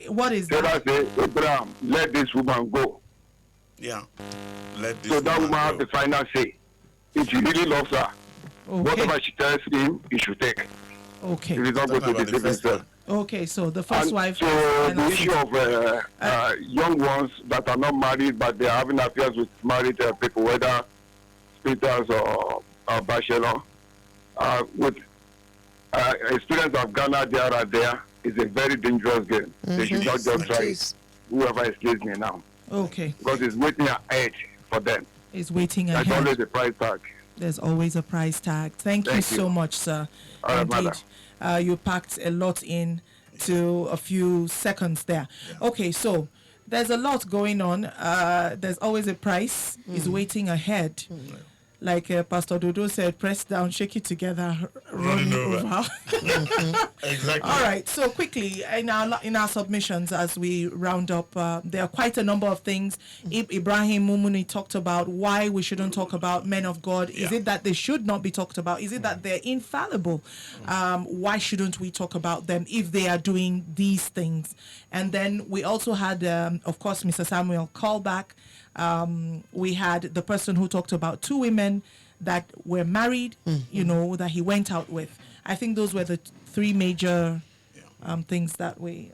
Speaker 1: What is
Speaker 3: Sarah
Speaker 1: that?
Speaker 3: said, Abraham, let this woman go.
Speaker 4: Yeah. Let this
Speaker 3: So that woman
Speaker 4: go.
Speaker 3: has the final say. If he really loves her,
Speaker 1: Okay.
Speaker 3: whatever she tells him, he should take.
Speaker 1: Okay.
Speaker 3: If he's not going
Speaker 4: Talking
Speaker 3: to
Speaker 4: about the
Speaker 3: deceive
Speaker 4: first
Speaker 3: himself.
Speaker 4: one.
Speaker 1: Okay. So the first
Speaker 3: And
Speaker 1: wife.
Speaker 3: so
Speaker 1: and
Speaker 3: the
Speaker 1: also-
Speaker 3: issue of young ones that are not married but they are having affairs with married people, whether speakers or bachelor, with experience of Ghana there and there, is a very dangerous game. They should not just try it. Whoever is listening now,
Speaker 1: Okay.
Speaker 3: because it's waiting ahead for them.
Speaker 1: Is waiting
Speaker 3: That's
Speaker 1: ahead.
Speaker 3: always the price tag.
Speaker 1: There's always a price tag. Thank you
Speaker 3: Thank
Speaker 1: so
Speaker 3: you.
Speaker 1: much, sir.
Speaker 3: All right,
Speaker 1: Indeed,
Speaker 3: madam.
Speaker 1: you packed a lot in to a few seconds there. Okay, so there's a lot going on. There's always a price is waiting ahead. Like Pastor Dodo said, press down, shake it together,
Speaker 4: Running
Speaker 1: running
Speaker 4: over.
Speaker 1: over.
Speaker 4: Exactly.
Speaker 1: All right. So quickly in our submissions as we round up, there are quite a number of things. Ibrahim Mumuni talked about why we shouldn't talk about men of God. Is
Speaker 4: Yeah.
Speaker 1: it that they should not be talked about? Is it that they're infallible? Why shouldn't we talk about them if they are doing these things? And then we also had, of course, Mr. Samuel callback. We had the person who talked about two women that were married, that he went out with. I think those were the three major things that
Speaker 4: Maybe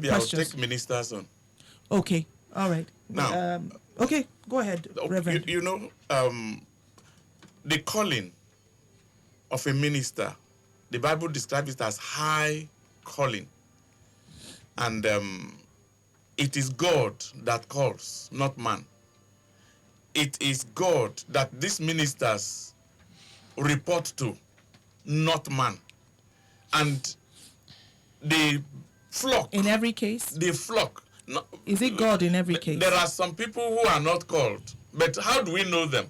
Speaker 1: questions.
Speaker 4: I'll take ministers on.
Speaker 1: Okay, all right.
Speaker 4: Now-
Speaker 1: Okay, go ahead, Reverend.
Speaker 4: The calling of a minister, the Bible describes it as high calling. And it is God that calls, not man. It is God that these ministers report to, not man. And the flock,
Speaker 1: In every case,
Speaker 4: no,
Speaker 1: is it God in every case?
Speaker 4: there are some people who are not called, but how do we know them?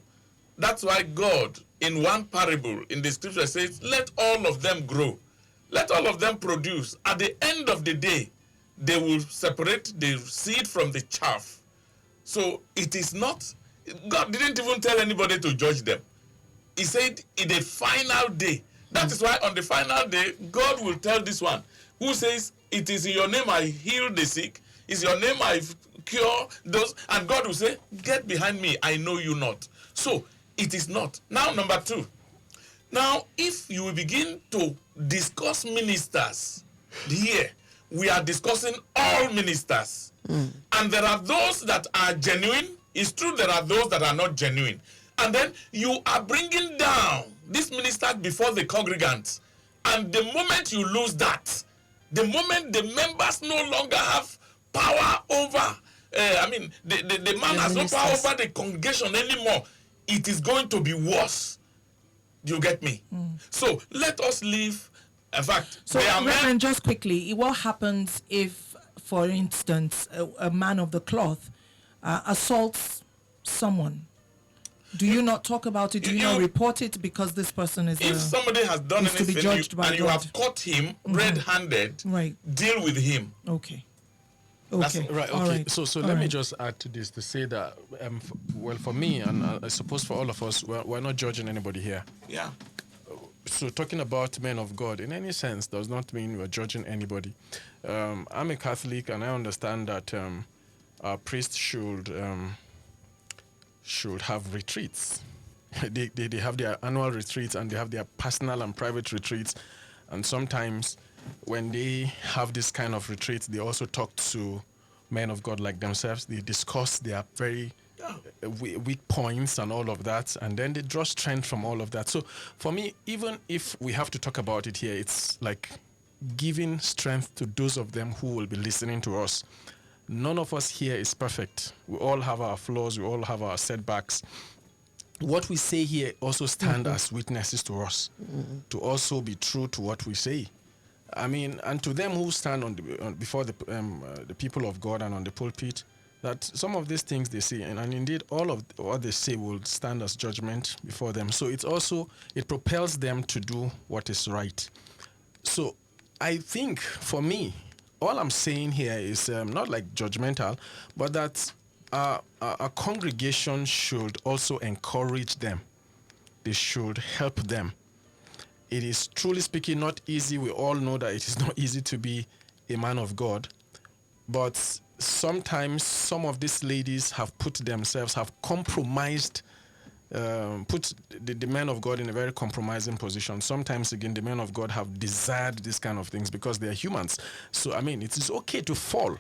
Speaker 4: That's why God, in one parable in the scripture, says, let all of them grow. Let all of them produce. At the end of the day, they will separate the seed from the chaff. So it is not, God didn't even tell anybody to judge them. He said, in the final day. That is why on the final day, God will tell this one, who says, it is in your name I heal the sick, it's your name I cure those, and God will say, get behind me, I know you not. So it is not. Now, number two. Now, if you will begin to discuss ministers here, we are discussing all ministers. And there are those that are genuine. It's true there are those that are not genuine. And then you are bringing down this minister before the congregants. And the moment you lose that, the moment the members no longer have power over, the man has no power over the congregation anymore, it is going to be worse. Do you get me? So let us leave. In fact,
Speaker 1: So,
Speaker 4: there are men.
Speaker 1: Reverend, just quickly, what happens if, for instance, a man of the cloth assaults someone? Do you not talk about it? Do you not report it because this person is
Speaker 4: If somebody has done
Speaker 1: is to be
Speaker 4: anything
Speaker 1: judged by
Speaker 4: and you
Speaker 1: God.
Speaker 4: have caught him red-handed,
Speaker 1: Right.
Speaker 4: deal with him.
Speaker 1: Okay.
Speaker 4: That's
Speaker 1: Okay.
Speaker 5: Right.
Speaker 1: All
Speaker 5: Okay.
Speaker 1: right.
Speaker 5: So
Speaker 1: All
Speaker 5: let me
Speaker 1: right.
Speaker 5: just add to this to say that, well, for me, and I suppose for all of us, we're not judging anybody here.
Speaker 4: Yeah.
Speaker 5: So talking about men of God in any sense does not mean we're judging anybody. I'm a Catholic, and I understand that our priests should have retreats. they have their annual retreats, and they have their personal and private retreats. And sometimes when they have this kind of retreats, they also talk to men of God like themselves. They discuss their very weak points and all of that, and then they draw strength from all of that. So for me, even if we have to talk about it here, it's like giving strength to those of them who will be listening to us. None of us here is perfect. We all have our flaws, we all have our setbacks. What we say here also stand as witnesses to us, to also be true to what we say. I mean, and to them who stand before the people of God and on the pulpit, that some of these things they say, and indeed all of what they say will stand as judgment before them. So it propels them to do what is right. So I think for me, all I'm saying here is not like judgmental, but that a congregation should also encourage them. They should help them. It is truly speaking not easy. We all know that it is not easy to be a man of God, but sometimes some of these ladies have compromised, put the men of God in a very compromising position. Sometimes again, the men of God have desired these kind of things because they are humans. So I mean, it is okay to fall.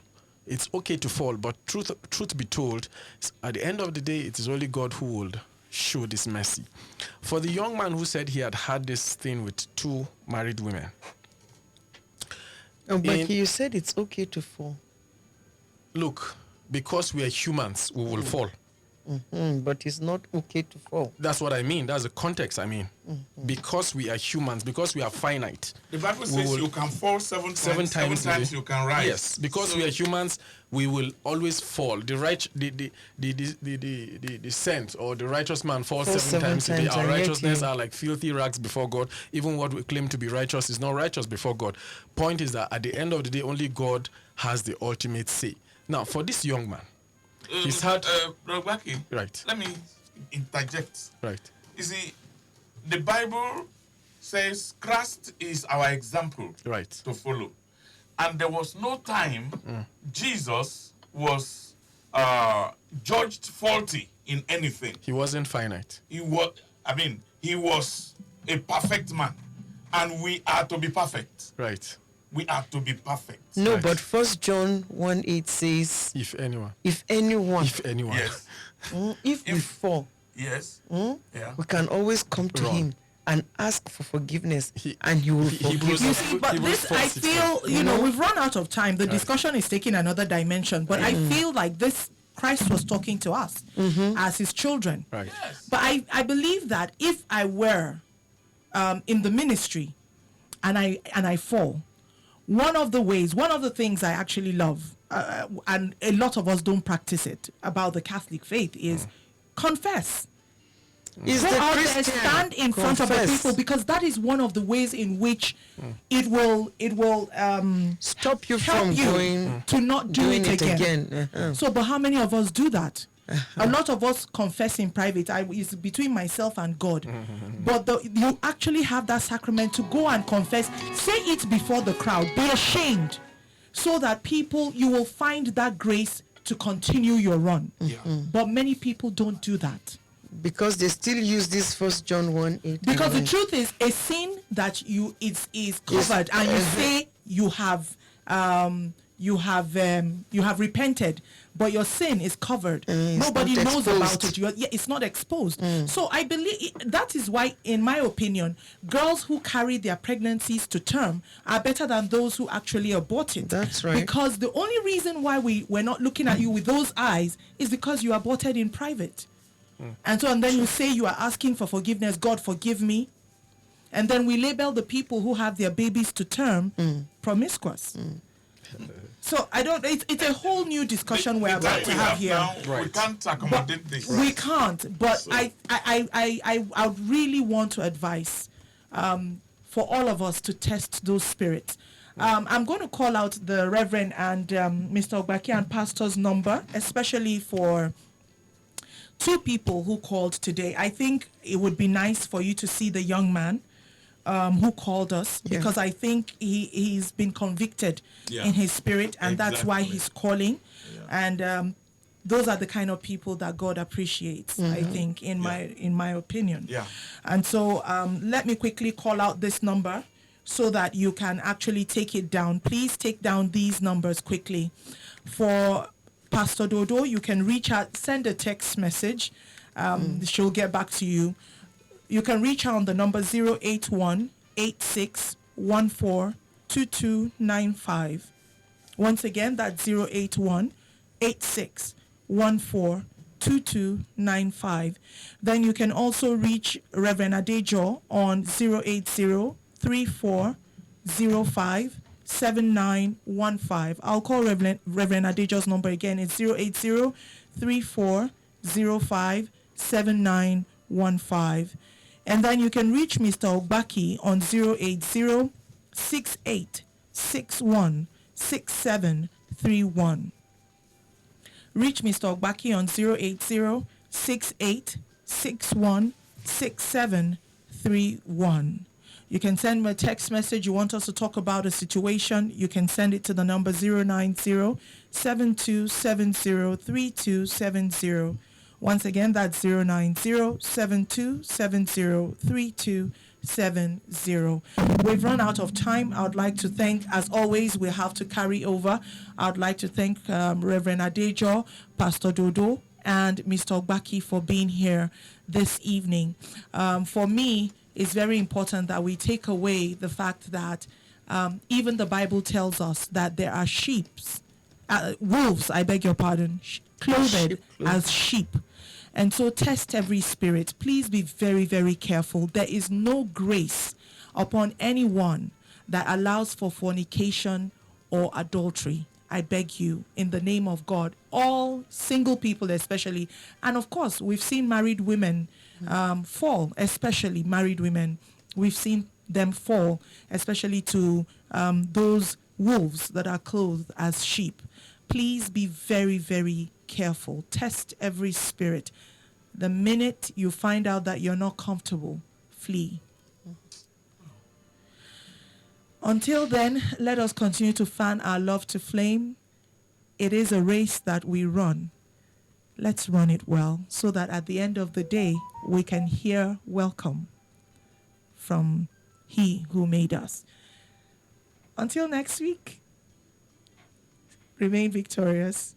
Speaker 5: It's okay to fall, but truth be told, at the end of the day, it is only God who will show this mercy. For the young man who said he had this thing with 2 married women.
Speaker 2: But you said it's okay to fall.
Speaker 5: Look, because we are humans, we will fall.
Speaker 2: But it's not okay to fall.
Speaker 5: That's what I mean. That's the context I mean. Because we are humans, because we are finite.
Speaker 4: The Bible says you can fall seven times. Seven times you can rise.
Speaker 5: Yes, because we are humans, we will always fall. The saint or the righteous man falls seven times a day. Our righteousness are like filthy rags before God. Even what we claim to be righteous is not righteous before God. Point is that at the end of the day, only God has the ultimate say. Now, for this young man, he's had...
Speaker 4: Rogbaki,
Speaker 5: right.
Speaker 4: Let me interject.
Speaker 5: Right.
Speaker 4: You see, the Bible says Christ is our example to follow. And there was no time Jesus was judged faulty in anything.
Speaker 5: He wasn't finite.
Speaker 4: He was a perfect man. And we are to be perfect.
Speaker 5: Right.
Speaker 4: We are to be perfect.
Speaker 2: No,
Speaker 5: Right.
Speaker 2: but 1 John 1:8 says,
Speaker 5: If anyone.
Speaker 2: if anyone,
Speaker 5: Yes.
Speaker 2: if we fall,
Speaker 4: Yes. Yeah.
Speaker 2: we can always come to
Speaker 5: Wrong.
Speaker 2: him and ask for forgiveness, and he will forgive
Speaker 5: Hebrews-
Speaker 2: us.
Speaker 1: You see, but
Speaker 5: Hebrews
Speaker 1: this, I
Speaker 5: 4:16.
Speaker 1: feel, we've run out of time. The discussion is taking another dimension, but I feel like Christ was talking to us as his children.
Speaker 5: Right.
Speaker 4: Yes.
Speaker 1: But I believe that if I were in the ministry and I fall, one of the things I actually love, and a lot of us don't practice it about the Catholic faith, is confess.
Speaker 2: Is
Speaker 1: Go
Speaker 2: the
Speaker 1: out there,
Speaker 2: Christian
Speaker 1: stand in front of the
Speaker 2: confess.
Speaker 1: people, because that is one of the ways in which it will
Speaker 2: Stop you
Speaker 1: help
Speaker 2: from
Speaker 1: you
Speaker 2: going
Speaker 1: to not do
Speaker 2: doing
Speaker 1: it again.
Speaker 2: Uh-huh.
Speaker 1: So, but how many of us do that? A lot of us confess in private. It's between myself and God. But you actually have that sacrament to go and confess. Say it before the crowd. Be ashamed, so that you will find that grace to continue your run.
Speaker 5: Yeah.
Speaker 1: But many people don't do that.
Speaker 2: Because they still use this First John 1:8.
Speaker 1: Because the truth is, a sin that is covered, and you say you have repented, but your sin is covered.
Speaker 2: It's
Speaker 1: Nobody
Speaker 2: not
Speaker 1: knows about
Speaker 2: exposed.
Speaker 1: it. It's not exposed. So I believe that is why, in my opinion, girls who carry their pregnancies to term are better than those who actually abort it.
Speaker 2: That's right.
Speaker 1: Because the only reason why we're not looking at you with those eyes is because you aborted in private. And then you say you are asking for forgiveness. God, forgive me. And then we label the people who have their babies to term promiscuous. So I don't. It's a whole new discussion we're about to have here.
Speaker 4: Now, we can't accommodate this.
Speaker 1: We can't. But I would really want to advise for all of us to test those spirits. I'm going to call out the Reverend and Mr. Ogbaki and Pastor's number, especially for two people who called today. I think it would be nice for you to see the young man who called us, because I think he's been convicted in his spirit, and that's why he's calling. And those are the kind of people that God appreciates, I think, in my opinion. And so let me quickly call out this number so that you can actually take it down. Please take down these numbers quickly. For Pastor Dodo, you can reach out, send a text message. She'll get back to you. You can reach out on the number 081-8614-2295. Once again, that's 081-8614-2295. Then you can also reach Reverend Adejo on 080-3405-7915. I'll call Reverend Adejo's number again. It's 080-3405-7915. And then you can reach Mr. Ogbaki on 080-6861-6731. Reach Mr. Ogbaki on 080-6861-6731. You can send me a text message. You want us to talk about a situation, you can send it to the number 090-7270-3270. Once again, that's 090-7270-3270. We've run out of time. I would like to thank, as always, we have to carry over. I would like to thank Reverend Adejo, Pastor Dodo, and Mr. Ogbaki for being here this evening. For me, it's very important that we take away the fact that even the Bible tells us that there are wolves, I beg your pardon, clothed as sheep. And so test every spirit. Please be very, very careful. There is no grace upon anyone that allows for fornication or adultery. I beg you, in the name of God, all single people especially. And of course, we've seen married women fall, especially married women. We've seen them fall, especially to those wolves that are clothed as sheep. Please be very, very careful. Test every spirit. The minute you find out that you're not comfortable, flee. Until then, let us continue to fan our love to flame. It is a race that we run. Let's run it well so that at the end of the day, we can hear welcome from He who made us. Until next week, remain victorious.